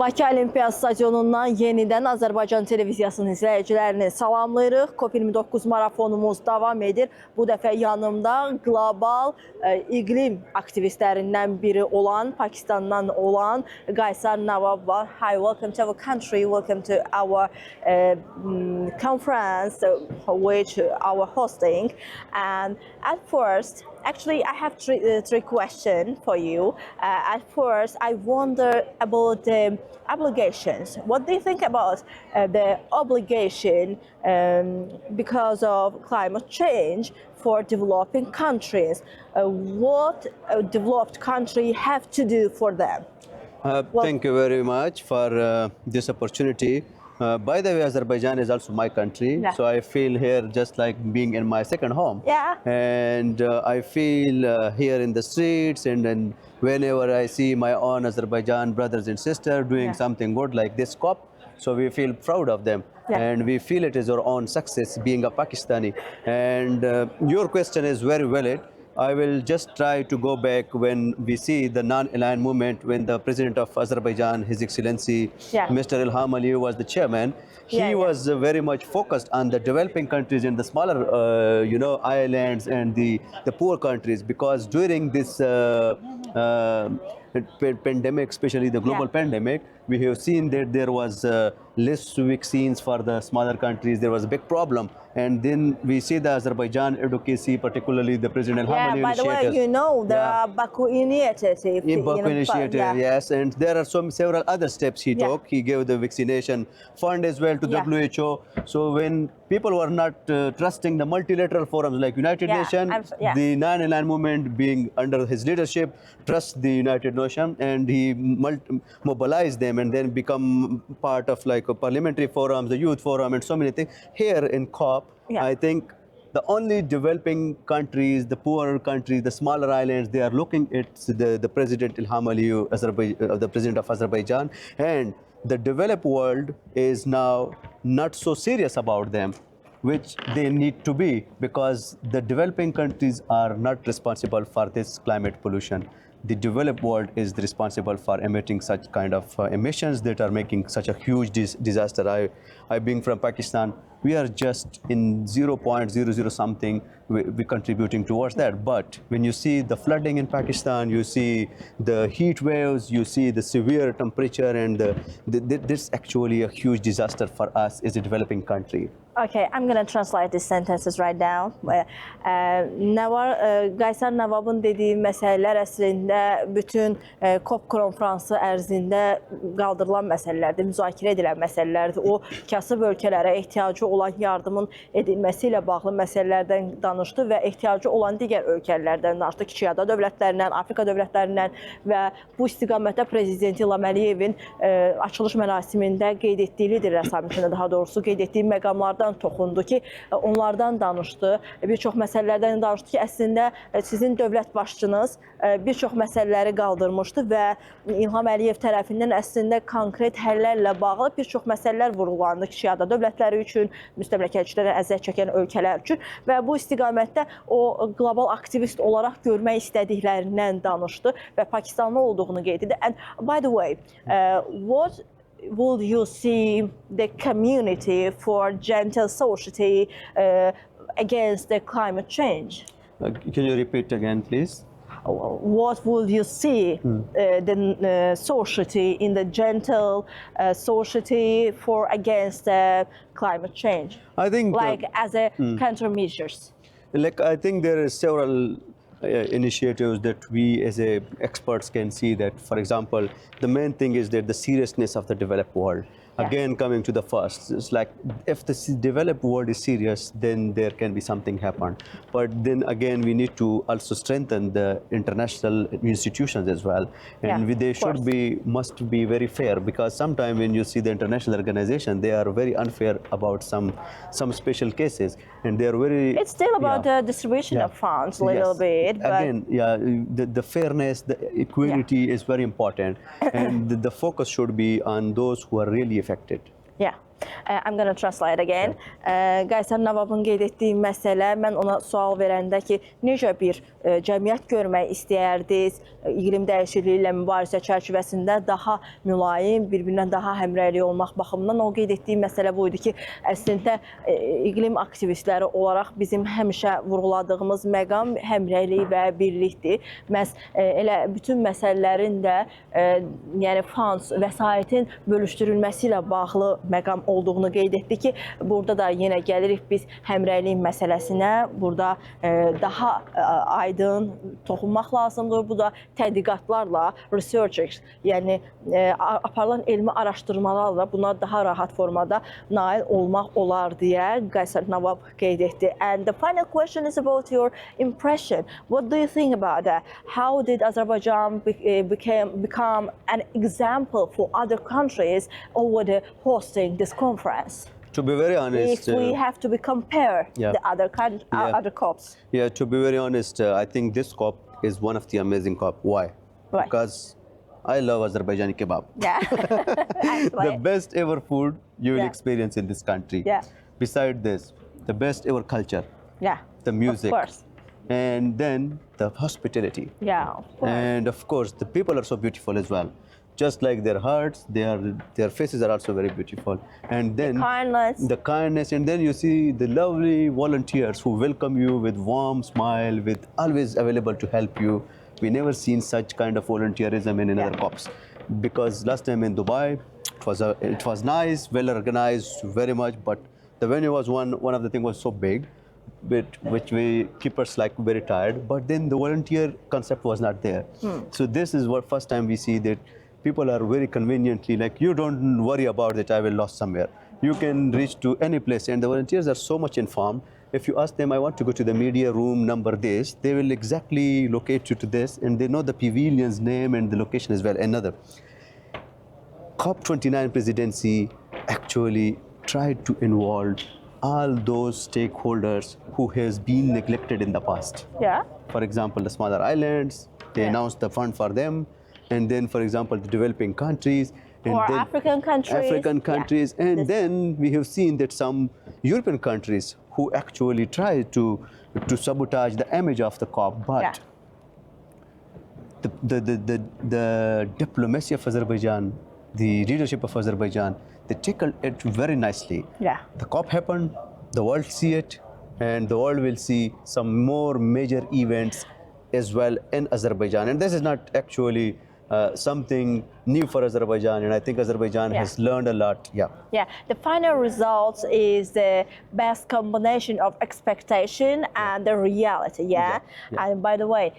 Bakı Olimpiya Stadionundan yenidən Azərbaycan televiziyasının izləyicilərini salamlayırıq. COP29 marafonumuz davam edir. Bu dəfə yanımda qlobal iqlim aktivistlərindən biri olan, Pakistandan olan Qaysar Navab var. Hi, welcome to our country, welcome to our conference which our hosting. And at first, actually, I have three questions for you. At first, I wonder about the obligations. What do you think about the obligation because of climate change for developing countries? What developed countries have to do for them? Thank you very much for this opportunity. By the way, Azerbaijan is also my country, yeah. So I feel here just like being in my second home. Yeah. And I feel here in the streets, and then whenever I see my own Azerbaijan brothers and sisters doing something good like this COP, so we feel proud of them. Yeah. And we feel it is our own success being a Pakistani. And your question is very valid. I will just try to go back when we see the non-aligned movement, when the president of Azerbaijan, His Excellency, Mr. Ilham Aliyev was the chairman. He was very much focused on the developing countries and the smaller, islands and the poor countries, because during this pandemic, especially the global pandemic, we have seen that there was less vaccines for the smaller countries. There was a big problem. And then we see the Azerbaijan advocacy, particularly the President Ilham Aliyev by the way, you know, there are Baku initiative. In Baku initiative, yes. And there are several other steps he took. He gave the vaccination fund as well to WHO. So when people were not trusting the multilateral forums like United Nations, the non-aligned movement being under his leadership, trust the United Nations, and he mobilized them and then become part of like a parliamentary forums, the youth forum, and so many things. Here in COP, I think the only developing countries, the poorer countries, the smaller islands, they are looking at the President Ilham Aliyev, the President of Azerbaijan, and the developed world is now not so serious about them, which they need to be, because the developing countries are not responsible for this climate pollution. The developed world is responsible for emitting such kind of emissions that are making such a huge disaster. I being from Pakistan, we are just in 0.00 something, we contributing towards that. But when you see the flooding in Pakistan, you see the heat waves, you see the severe temperature, and this is actually a huge disaster for us as a developing country. Okay, I'm going to translate these sentences right now. Qaysar Navabın dediyi məsələlər əslində bütün COP konfransı ərzində qaldırılan məsələlərdir, müzakirə edilən məsələlərdir. O, kasıb ölkələrə ehtiyacı olan yardımın edilməsi ilə bağlı məsələlərdən danışdı və ehtiyacı olan digər ölkələrdən danışdı, kiçik ada dövlətlərindən, Afrika dövlətlərindən və bu istiqamətdə Prezident İlham Əliyevin açılış mərasimində qeyd etdiyidir, rəsamitində daha doğrusu qeyd etdiyi məqamlardan toxundu ki, onlardan danışdı. Bir çox məsələlərdən danışdı ki, əslində sizin dövlət başçınız bir çox məsələləri qaldırmışdı və İlham Əliyev tərəfindən əslində konkret həllərlə bağlı bir çox məsələlər vurğulandı kiçik ada dövlətləri üçün, müstəmləkəçilərə əziyyət çəkən ölkələr üçün və bu istiqamətdə o qlobal aktivist olaraq görmək istədiklərindən danışdı və Pakistanlı olduğunu qeyd etdi. And by the way, what would you see the community for gentle society against the climate change? Can you repeat again, please? What would you see the society in the gentle society for against climate change? I think like as a countermeasures. Like I think there are several initiatives that we as experts can see that, for example, the main thing is that the seriousness of the developed world. Again, coming to the first, it's like if the developed world is serious, then there can be something happen. But then again, we need to also strengthen the international institutions as well. And they must be very fair, because sometimes when you see the international organization, they are very unfair about some special cases. And they are very... It's still about the distribution of funds a little bit. But again, the fairness, the equality is very important. And the focus should be on those who are really affected. Yeah. I'm going to translate again. Qaysar Navabın qeyd etdiyi məsələ, mən ona sual verəndə ki, necə bir cəmiyyət görmək istəyərdiniz, iqlim dəyişikliyi ilə mübarizə çərçivəsində daha mülayim, bir-birindən daha həmrəylik olmaq baxımından o qeyd etdiyi məsələ bu idi ki, əslində iqlim aktivistləri olaraq bizim həmişə vurğuladığımız məqam həmrəylik və birlikdir. Məhz elə bütün məsələlərin də yəni fons, vəsaitin bölüşdürülməsi ilə bağlı məqam olduğunu qeyd etdi ki, burada da yenə gəlirik biz həmrəylik məsələsinə, burada daha aydın toxunmaq lazımdır. Bu da tədqiqatlarla, researchers, yəni aparılan elmi araşdırmalarla buna daha rahat formada nail olmaq olar deyə Qaysar Navab qeyd etdi. And the final question is about your impression. What do you think about that? How did Azerbaijan become an example for other countries over the hosting this conference? To be very honest, if we have to be compare the other COPs. Yeah, to be very honest, I think this COP is one of the amazing COP. Why? Why? Because I love Azerbaijani kebab. Yeah. The best ever food you will experience in this country. Yeah. Beside this, the best ever culture. Yeah. The music. Of course. And then the hospitality. Yeah, of course. And of course, the people are so beautiful as well. Just like their hearts, their faces are also very beautiful. And then the kindness, and then you see the lovely volunteers who welcome you with warm smile, with always available to help you. We never seen such kind of volunteerism in another COPs. Because last time in Dubai, it was nice, well organized, very much, but the venue was one of the things was so big, which we keep us like very tired. But then the volunteer concept was not there. So this is what first time we see that people are very conveniently like, you don't worry about it, I will lost somewhere. You can reach to any place, and the volunteers are so much informed. If you ask them, I want to go to the media room number this, they will exactly locate you to this, and they know the pavilion's name and the location as well. Another, COP29 presidency actually tried to involve all those stakeholders who has been neglected in the past. Yeah. For example, the smaller islands, they announced the fund for them. And then, for example, the developing countries. And or then African countries. And then we have seen that some European countries who actually try to sabotage the image of the COP. But the diplomacy of Azerbaijan, the leadership of Azerbaijan, they tackled it very nicely. Yeah. The COP happened, the world see it, and the world will see some more major events as well in Azerbaijan. And this is not actually something new for Azerbaijan, and I think Azerbaijan has learned a lot. Yeah. The final result is the best combination of expectation and the reality. And by the way,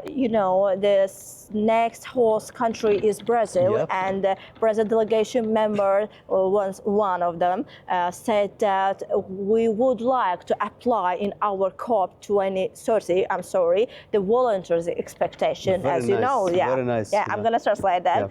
you know, the next host country is Brazil, and the Brazil delegation member, one of them, said that we would like to apply in our COP 2030. I'm sorry, the volunteers' expectation, very as you know. Very nice. I'm going to translate that.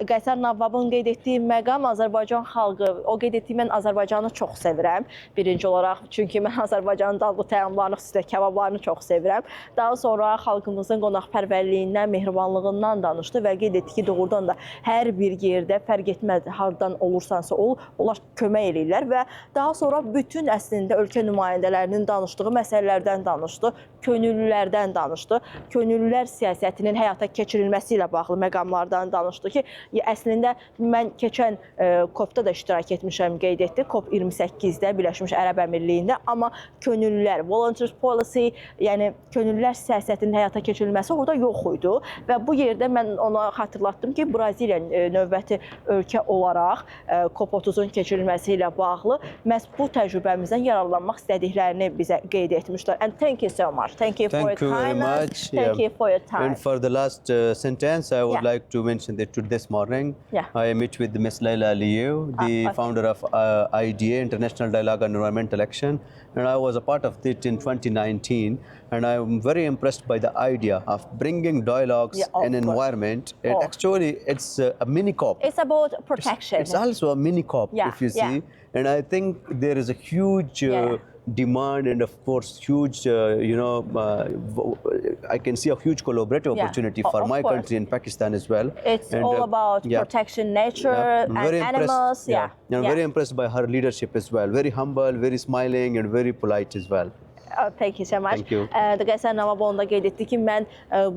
Qaysar Navabın qeyd etdiyi məqam Azərbaycan xalqı, o qeyd etdiyi mən Azərbaycanı çox sevirəm. Birinci olaraq, çünki mən Azərbaycanın dadlı təamlarını, xüsusilə kebablarını çox sevirəm. Daha sonra xalqımızın qonaqpərvərliyindən, mehribanlığından danışdı və qeyd etdi ki, doğrudan da hər bir yerdə fərq etməz, hardan olursansa ol, onlar kömək eləyirlər və daha sonra bütün əslində ölkə nümayəndələrinin danışdığı məsələlərdən danışdı, könüllülərdən danışdı, könüllülər siyasətinin həyata keçirilməsi ilə bağlı məqamlardan danışdı ki, əslində mən keçən COP-da da iştirak etmişəm, qeyd etdi, COP28-də Birləşmiş Ərəb Əmirliyində, amma könüllülər, volunteer policy, yəni könüllülər siyasətinin həyata keçirilməsi orada yox idi və bu yerdə mən ona xatırlatdım ki, Braziliya növbəti ölkə olaraq COP30-un keçirilməsi ilə bağlı məhz bu təcrübəmizdən yararlanmaq istədiklərini bizə qeyd etmişlər. And thank you so much. Thank you for your kindness. Thank you for your time. And for the last sentence, I would like to mention that this morning, I met with Ms. Laila Aliyev, the founder of IDA, International Dialogue on Environmental Action, and I was a part of it in 2019, and I am very impressed by the idea of bringing dialogues in environment. Actually, it's a mini COP. It's about protection. It's also a mini COP, if you see, and I think there is a huge demand and of course huge, I can see a huge collaborative opportunity for my country and Pakistan as well. It's all about protecting nature and animals. I'm very impressed by her leadership as well. Very humble, very smiling and very polite as well. Thank you so much. Thank you. Qəsər Navaboğlu'nda qeyd etdi ki, mən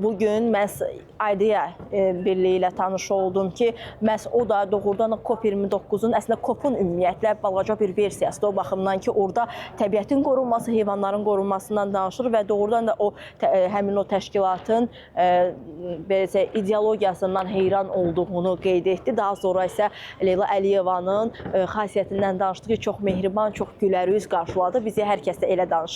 bugün məhz IDEA birliyi ilə tanış oldum ki, məhz o da doğrudan COP29-un əslində COP-un ümumiyyətlə balaca bir versiyasıdır. O baxımdan ki, orada təbiətin qorunması, heyvanların qorunmasından danışır və doğrudan da o həmin o təşkilatın beləcə ideologiyasından heyran olduğunu qeyd etdi. Daha sonra isə Leyla Əliyevanın xasiyyətindən danışdı ki, çox mehriban, çox gülərüz qarşıladı. Bizi hər kəs də elə danışır.